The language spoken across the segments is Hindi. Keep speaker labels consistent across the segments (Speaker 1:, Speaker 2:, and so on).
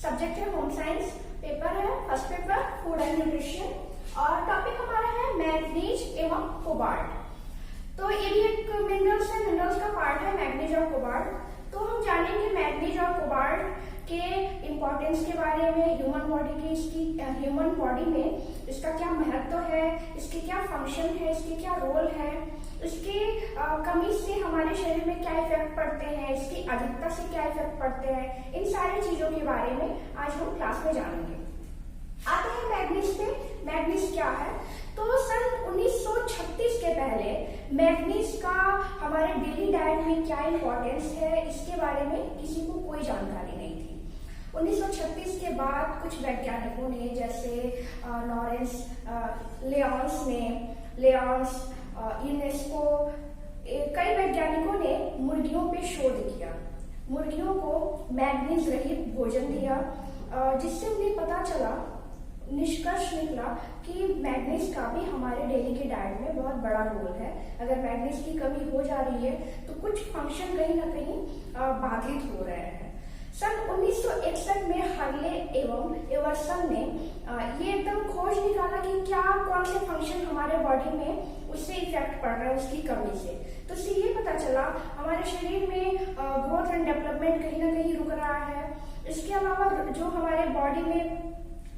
Speaker 1: सब्जेक्ट है होम साइंस, पेपर है first paper food and nutrition और टॉपिक हमारा है मैग्नीज एवं कोबाल्ट। तो ये भी एक मिनरल्स है, मिनरल्स का पार्ट है मैग्नीज और कोबाल्ट। तो हम जानेंगे मैग्नीज और कोबाल्ट के इम्पोर्टेंस के बारे में, ह्यूमन बॉडी की, इसकी ह्यूमन बॉडी में इसका क्या महत्व है, इसके क्या फंक्शन है, इसके क्या रोल है, इसके कमी से हमारे शरीर में क्या इफेक्ट पड़ते हैं, इसकी अधिकता से क्या इफेक्ट पड़ते हैं, इन सारी चीजों के बारे में आज हम क्लास में जानेंगे। आते हैं मैग्नीज पे। मैग्नीज क्या है? तो सन 1936 के पहले मैग्नीज का हमारे डेली डाइट में क्या इम्पोर्टेंस है, इसके बारे में किसी को कोई जानकारी नहीं थी। 1936 के बाद कुछ वैज्ञानिकों ने, जैसे लॉरेंस लियोन्स, यूनेस्को, कई वैज्ञानिकों ने मुर्गियों पे शोध किया, मुर्गियों को मैग्नीज रहित भोजन दिया, जिससे उन्हें पता चला, निष्कर्ष निकला कि मैग्नीज का भी हमारे डेली के डाइट में बहुत बड़ा रोल है। अगर मैग्नीज की कमी हो जा रही है तो कुछ फंक्शन कहीं ना कहीं बाधित हो रहे हैं। सन 1961 में हर्ले एवं एवर्सन ने ये एकदम खोज निकाला कि क्या कौन से फंक्शन हमारे बॉडी में उससे इफेक्ट पड़ रहा है उसकी कमी से। तो इससे ये पता चला हमारे शरीर में ग्रोथ एंड डेवलपमेंट कहीं ना कहीं रुक रहा है। इसके अलावा जो हमारे बॉडी में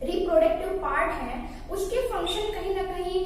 Speaker 1: रिप्रोडक्टिव पार्ट है उसके फंक्शन कहीं ना कहीं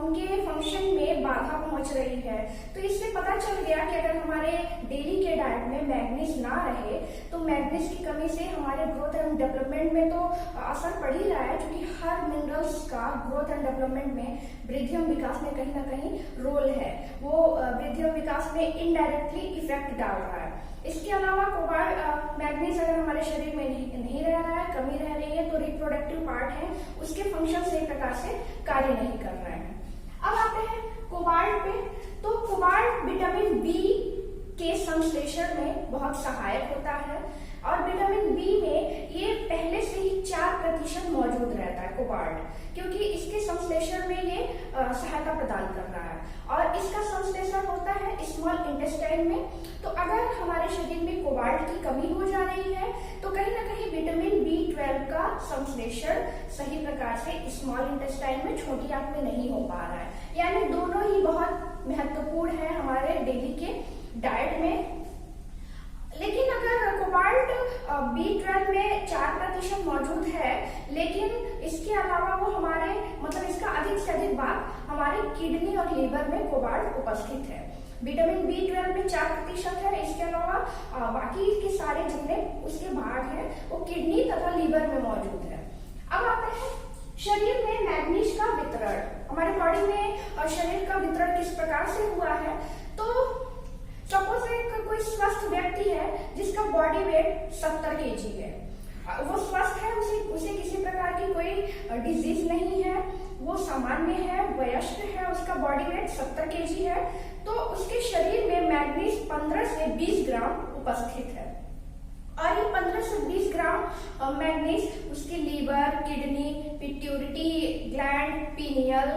Speaker 1: उनके फंक्शन में बाधा पहुंच रही है। तो इससे पता चल गया कि अगर हमारे डेली के डाइट में मैग्नीज ना रहे तो मैग्नीज की कमी से हमारे ग्रोथ एंड डेवलपमेंट में तो असर पड़ ही रहा है, क्योंकि हर मिनरल्स का ग्रोथ एंड डेवलपमेंट में वृद्धि एवं विकास में कहीं ना कहीं रोल है। वो वृद्धि एवं विकास में इनडायरेक्टली इफेक्ट डाल रहा है। इसके अलावा कोबाल्ट मैग्नीज अगर हमारे शरीर में नहीं रह रहा है, कमी रह रही है, तो रिप्रोडक्टिव पार्ट है उसके फंक्शन सही प्रकार से कार्य नहीं कर रहे हैं। अब आते हैं कोबाल्ट पे। तो कोबाल्ट विटामिन बी के संश्लेषण में बहुत सहायक होता है और विटामिन बी में ये पहले से ही 4% मौजूद रहता है कोबाल्ट, क्योंकि इसके संश्लेषण में ये सहायता प्रदान कर रहा है और इसका संश्लेषण होता है स्मॉल इंटेस्टाइन में। तो अगर हमारे शरीर में कोबाल्ट की कमी हो जा रही है तो कहीं ना कहीं विटामिन B12 का संश्लेषण सही प्रकार से स्मॉल इंटेस्टाइन में, छोटी आंत में नहीं हो पा रहा है। यानी दोनों ही बहुत महत्वपूर्ण है हमारे डेली के डाइट में। लेकिन अगर कोबाल्ट B12 में 4% मौजूद है, लेकिन इसके अलावा वो हमारे इसका अधिक से अधिक भाग हमारे किडनी और लीवर में कोबाल्ट उपस्थित है। विटामिन B12 में 4% है, इसके अलावा बाकी के सारे जितने उसके भाग हैं वो किडनी तथा लीवर में मौजूद है। अब आते हैं शरीर में मैग्नीज का वितरण। हमारे बॉडी में शरीर का वितरण किस प्रकार से हुआ है? तो सपोज एक कोई स्वस्थ व्यक्ति है जिसका बॉडी वेट 70 kg है, वो स्वस्थ है, उसे किसी प्रकार की कोई डिजीज नहीं है, वो सामान्य है, वयस्क है, उसका बॉडी वेट 70 kg है, तो उसके शरीर में मैग्नीज 15 से 20 ग्राम उपस्थित है और ये 15 से 20 ग्राम मैग्नीज उसके liver, kidney, pituitary gland, pineal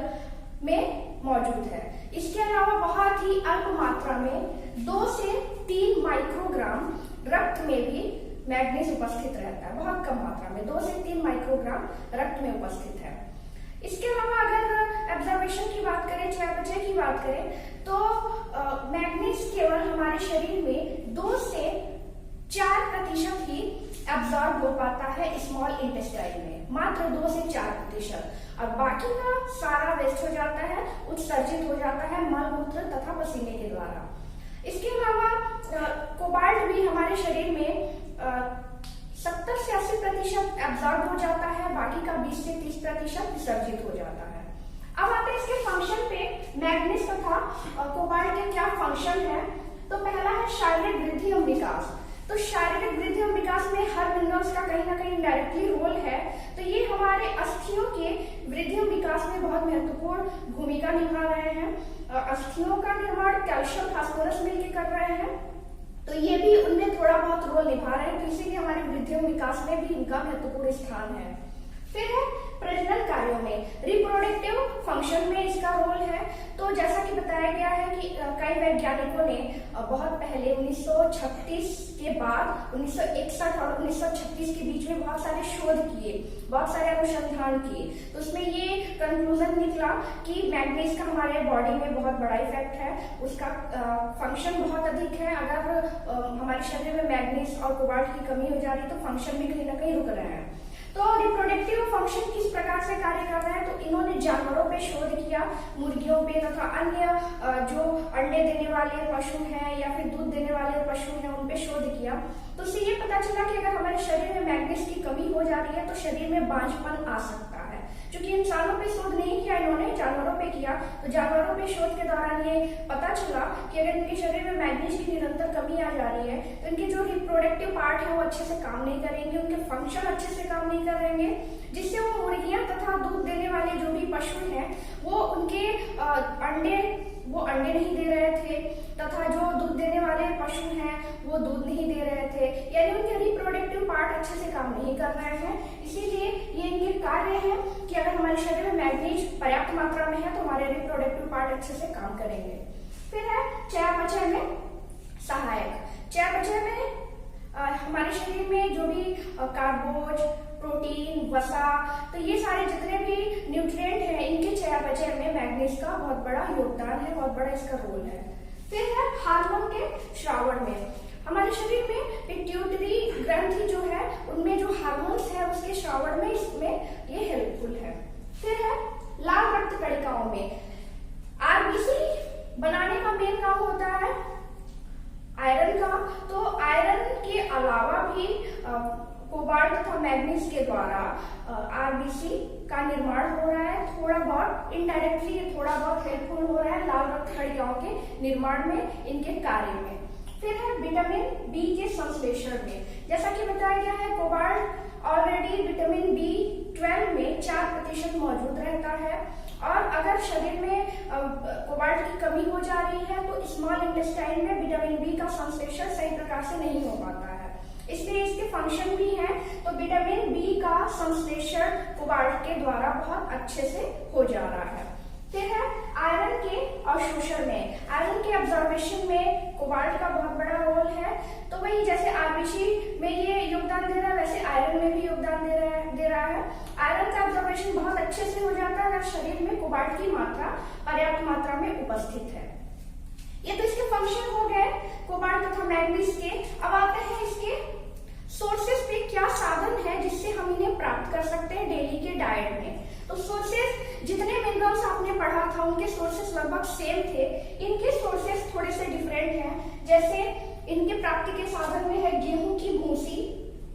Speaker 1: में मौजूद है। इसके अलावा बहुत ही अल्प मात्रा में 2 से 3 माइक्रोग्राम रक्त में भी मैग्नीज उपस्थित रहता है, बहुत कम मात्रा में 2 से 3 माइक्रोग्राम रक्त में उपस्थित है। इसके अलावा अगर ऑब्जर्वेशन की बात करें, चयापचय की बात करें, तो मैग्नीज केवल हमारे शरीर में 2 से 4% ही एब्जॉर्ब हो पाता है स्मॉल इंटेस्टाइन में, मात्र 2 से 4%, और बाकी का सारा वेस्ट हो जाता है, उत्सर्जित हो जाता है मल मूत्र तथा पसीने के द्वारा। इसके अलावा कोबाल्ट भी हमारे शरीर में 70 से 80% एब्जॉर्ब हो जाता है, बाकी का 20 से 30% विसर्जित हो जाता है। अब आते हैं इसके फंक्शन पे। मैग्नीज तथा कोबाल्ट के क्या फंक्शन है? तो पहला है शारीरिक वृद्धि एवं विकास। तो शारीरिक वृद्धि और विकास में हर मिनरल्स का कहीं ना कहीं डायरेक्टली रोल है। तो ये हमारे अस्थियों के वृद्धि और विकास में बहुत महत्वपूर्ण भूमिका निभा रहे हैं। अस्थियों का निर्माण कैल्शियम फास्फोरस मिलकर कर रहे हैं, तो ये भी उनमें थोड़ा बहुत रोल निभा रहे हैं, तो इसीलिए हमारे वृद्धि और विकास में भी इनका महत्वपूर्ण स्थान है। फिर है प्रजनन कार्यों में, रिप्रोडक्टिव फंक्शन में इसका रोल है। तो जैसा कि बताया गया है कि कई वैज्ञानिकों ने बहुत पहले 1936 के बाद 1961 और 1936 के बीच में बहुत सारे शोध किए, बहुत सारे अनुसंधान किए। तो उसमें ये कंक्लूजन निकला कि मैग्नीज का हमारे बॉडी में बहुत बड़ा इफेक्ट है, उसका फंक्शन बहुत अधिक है। अगर हमारे शरीर में मैग्नीज और कोबाल्ट की कमी हो जा रही है तो फंक्शन भी कहीं ना कहीं रुक रहा है। तो रिप्रोडक्टिव फंक्शन किस प्रकार से कार्य कर रहा है, तो इन्होंने जानवरों पे शोध किया, मुर्गियों पे तथा अन्य जो अंडे देने वाले पशु हैं या फिर दूध देने वाले पशु हैं उन पे शोध किया। तो उससे ये पता चला कि अगर हमारे शरीर में मैग्नीज की कमी हो जा रही है तो शरीर में बांझपन आ सकता है। क्योंकि इंसानों पे शोध नहीं किया इन्होंने, जानवरों पे किया। तो जानवरों पे शोध के दौरान ये पता चला कि अगर इनके शरीर में मैग्नीज की निरंतर कमी आ जा रही है तो इनके जो रिप्रोडक्टिव पार्ट है वो अच्छे से काम नहीं करेंगे, उनके फंक्शन अच्छे से काम नहीं करेंगे, जिससे वो मुर्गियां तथा दूध देने वाले जो भी पशु हैं वो उनके अंडे नहीं दे रहे थे, तथा जो दूध देने वाले पशु हैं वो दूध नहीं दे रहे थे, यानी उनके रिप्रोडक्टिव पार्ट अच्छे से काम नहीं कर रहे हैं। इसीलिए ये इनके कार्य है कि अगर हमारे शरीर में मैग्नीज पर्याप्त मात्रा में है तो हमारे रिप्रोडक्टिव पार्ट अच्छे से काम करेंगे। फिर है चयापचय में सहायक। चयापचय में हमारे शरीर में जो भी कार्बोज, प्रोटीन, वसा, तो ये सारे जितने भी न्यूट्रिएंट हैं इनके चयापचय में मैग्नीज का बहुत बड़ा योगदान है, बहुत बड़ा इसका रोल है। फिर है हार्मोन के श्रावण में। हमारे शरीर में पिट्यूटरी ग्रंथि जो है उनमें जो हार्मोन्स है उसके श्रावण में इसमें ये हेल्पफुल है। फिर है लाल रक्त कणिकाओं में। आरबीसी बनाने का मेन काम होता है आयरन का। तो आयरन के अलावा भी कोबाल्ट तथा मैग्नीज के द्वारा आरबीसी का निर्माण हो रहा है। थोड़ा बहुत इनडायरेक्टली थोड़ा बहुत हेल्पफुल हो रहा है लाल रक्त कणिकाओं के निर्माण में, इनके कार्य में। फिर है विटामिन बी के संश्लेषण में। जैसा कि बताया गया है कोबाल्ट ऑलरेडी विटामिन B12 में 4% मौजूद रहता है, और अगर शरीर में कोबाल्ट की कमी हो जा रही है तो स्मॉल इंटेस्टाइन में विटामिन बी का संश्लेषण सही प्रकार से नहीं हो पाता है, इसलिए इसके फंक्शन भी हैं। तो विटामिन बी का संश्लेषण कोबाल्ट के द्वारा बहुत अच्छे से हो जा रहा है। फिर है आयरन के अवशोषण में। आयरन के ऑब्जर्वेशन में कोबाल्ट का बहुत बड़ा रोल है। तो वही जैसे आरबीसी में ये योगदान दे रहा है वैसे आयरन में भी योगदान दे रहा है। आयरन का ऑब्जर्वेशन बहुत अच्छे से हो जाता है अगर शरीर में कोबाल्ट की मात्रा पर्याप्त मात्रा में उपस्थित है। ये तो इसके फंक्शन हो गए कोबाल्ट तथा मैग्नीज के। अब आते हैं इसके सोर्सेस पे, क्या साधन है जिससे हम इन्हें प्राप्त कर सकते हैं डेली के डाइट में। तो सोर्सेस, जितने मिनरल्स आपने पढ़ा था उनके सोर्सेस लगभग सेम थे, इनके सोर्सेस थोड़े से डिफरेंट हैं। जैसे इनके प्राप्ति के साधन में है गेहूं की भूसी,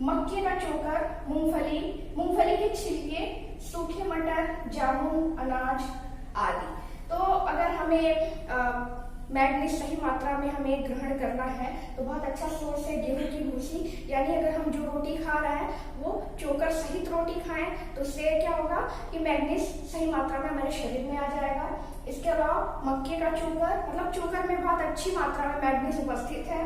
Speaker 1: मक्के का चोकर, मूंगफली के छिलके, सूखे मटर, जामुन, अनाज आदि। तो अगर हमें मैग्नीज सही मात्रा में हमें ग्रहण करना है तो बहुत अच्छा सोर्स है गेहूं की भूसी, यानी अगर हम जो रोटी खा रहे हैं वो चोकर सहित रोटी खाएं तो उससे क्या होगा कि मैग्नीज सही मात्रा में हमारे शरीर में आ जाएगा। इसके अलावा मक्के का चोकर, मतलब चोकर में बहुत अच्छी मात्रा में मैग्नीज उपस्थित है।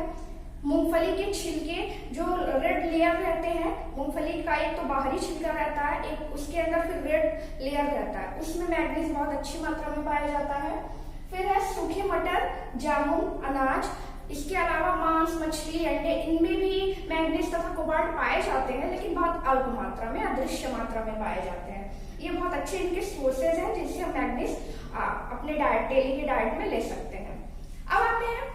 Speaker 1: मूंगफली के छिलके जो रेड लेयर रहते हैं, मूंगफली का एक तो बाहरी छिलका रहता है, एक उसके अंदर फिर रेड लेयर रहता है, उसमें मैग्नीज बहुत अच्छी मात्रा में पाया जाता है। फिर है सूखे मटर, जामुन, अनाज। इसके अलावा मांस, मछली, अंडे, इनमें भी मैग्नीज तथा कोबाल्ट पाए जाते हैं लेकिन बहुत अल्प मात्रा में, अदृश्य मात्रा में पाए जाते हैं। ये बहुत अच्छे इनके सोर्सेज हैं जिनसे हम मैग्नीज अपने डाइट, डेली के डाइट में ले सकते हैं। अब आते हैं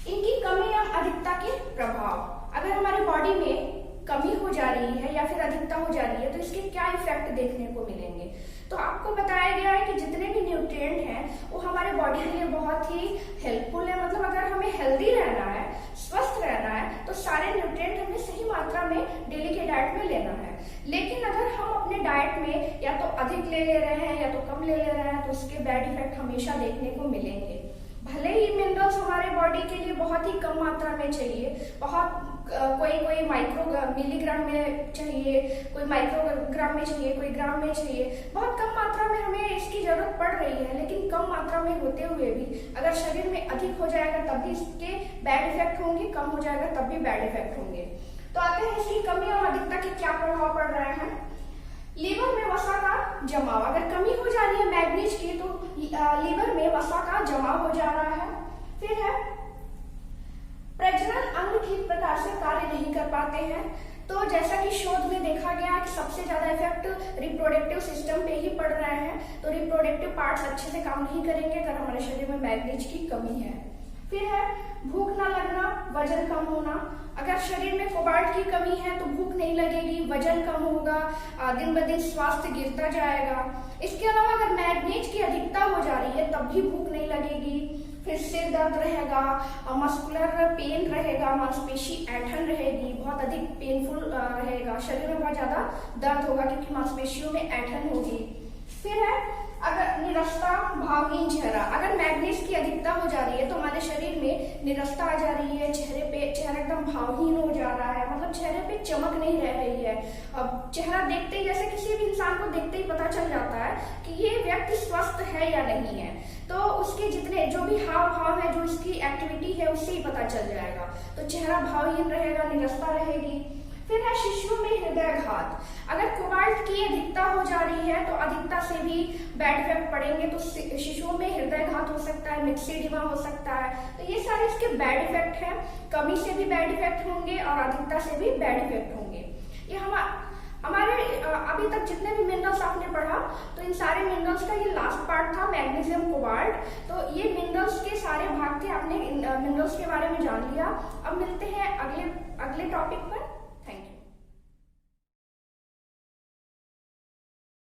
Speaker 1: इनकी कमी या अधिकता के प्रभाव। अगर हमारी बॉडी में कमी हो जा रही है या फिर अधिकता हो जा रही है तो इसके क्या इफेक्ट देखने को मिलेंगे। तो आपको बताया गया है कि जितने भी न्यूट्रिएंट हैं वो हमारे बॉडी के लिए बहुत ही हेल्पफुल है। मतलब अगर हमें हेल्दी रहना है, स्वस्थ रहना है तो सारे न्यूट्रिएंट हमें सही मात्रा में डेली के डाइट में लेना है। लेकिन अगर हम अपने डाइट में या तो अधिक ले रहे हैं या तो कम ले रहे हैं तो उसके बैड इफेक्ट हमेशा देखने को मिलेंगे। भले ही मिनरल्स हमारे बॉडी के लिए बहुत ही कम मात्रा में चाहिए, बहुत कोई माइक्रो मिलीग्राम में चाहिए, कोई माइक्रोग्राम में चाहिए, कोई ग्राम में चाहिए, बहुत कम मात्रा में हमें इसकी जरूरत पड़ रही है। लेकिन कम मात्रा में होते हुए भी अगर शरीर में अधिक हो जाएगा तब भी इसके बैड इफेक्ट होंगे, कम हो जाएगा तब भी बैड इफेक्ट होंगे। तो आते हैं इसकी कमी और अधिकता के क्या प्रभाव पड़ रहे हैं। लीवर में वसा का जमाव, अगर कमी हो जा रही है मैग्नीज की तो लीवर में वसा का जमाव हो जा रहा है। फिर है प्रजनन अंग ठीक प्रकार से कार्य नहीं कर पाते हैं। तो जैसा कि शोध में देखा गया कि सबसे ज्यादा इफेक्ट रिप्रोडक्टिव सिस्टम पे ही पड़ रहे हैं, तो रिप्रोडक्टिव पार्ट्स अच्छे से काम नहीं करेंगे अगर हमारे शरीर में मैग्नीज की कमी है। फिर है भूख ना लगना, वजन कम होना। अगर शरीर में कोबाल्ट की कमी है तो भूख नहीं लगेगी, वजन कम होगा, दिन ब दिन स्वास्थ्य गिरता जाएगा। इसके अलावा अगर मैग्नीज की अधिकता हो जा रही है तब भी भूख नहीं लगेगी। फिर सिर दर्द रहेगा, मस्कुलर पेन रहेगा, मांसपेशी ऐंठन रहेगी, बहुत अधिक पेनफुल रहेगा, शरीर में बहुत ज्यादा दर्द होगा क्योंकि मांसपेशियों में ऐंठन होगी। फिर है अगर निरस्ता, भावहीन चेहरा, अगर मैग्नीज की अधिकता हो जा रही है तो हमारे शरीर में निरस्ता आ जा रही है, चेहरा एकदम भावहीन हो जा रहा है, मतलब चेहरे पे चमक नहीं रह रही है। अब चेहरा देखते ही, जैसे किसी भी इंसान को देखते ही पता चल जाता है कि ये व्यक्ति स्वस्थ है या नहीं है, तो उसके जितने जो भी हाव भाव है, जो इसकी एक्टिविटी है, उससे ही पता चल जाएगा। तो चेहरा भावहीन रहेगा, निरस्ता रहेगी। फिर है शिशुओं में हृदयाघात, अगर कोबाल्ट की अधिकता हो जा रही है तो अधिकता से भी बैड इफेक्ट पड़ेंगे, तो शिशुओं में हृदयाघात हो सकता है, मिक्सिडिमा हो सकता है। तो ये सारे इसके बैड इफेक्ट हैं, कमी से भी बैड इफेक्ट होंगे और अधिकता से भी बैड इफेक्ट होंगे। ये हमारे अभी तक जितने भी मिनरल्स आपने पढ़ा, तो इन सारे मिनरल्स का ये लास्ट पार्ट था, मैग्नीशियम, कोबाल्ट। तो ये मिनरल्स के सारे भाग थे, आपने मिनरल्स के बारे में जान लिया। अब मिलते हैं अगले टॉपिक पर।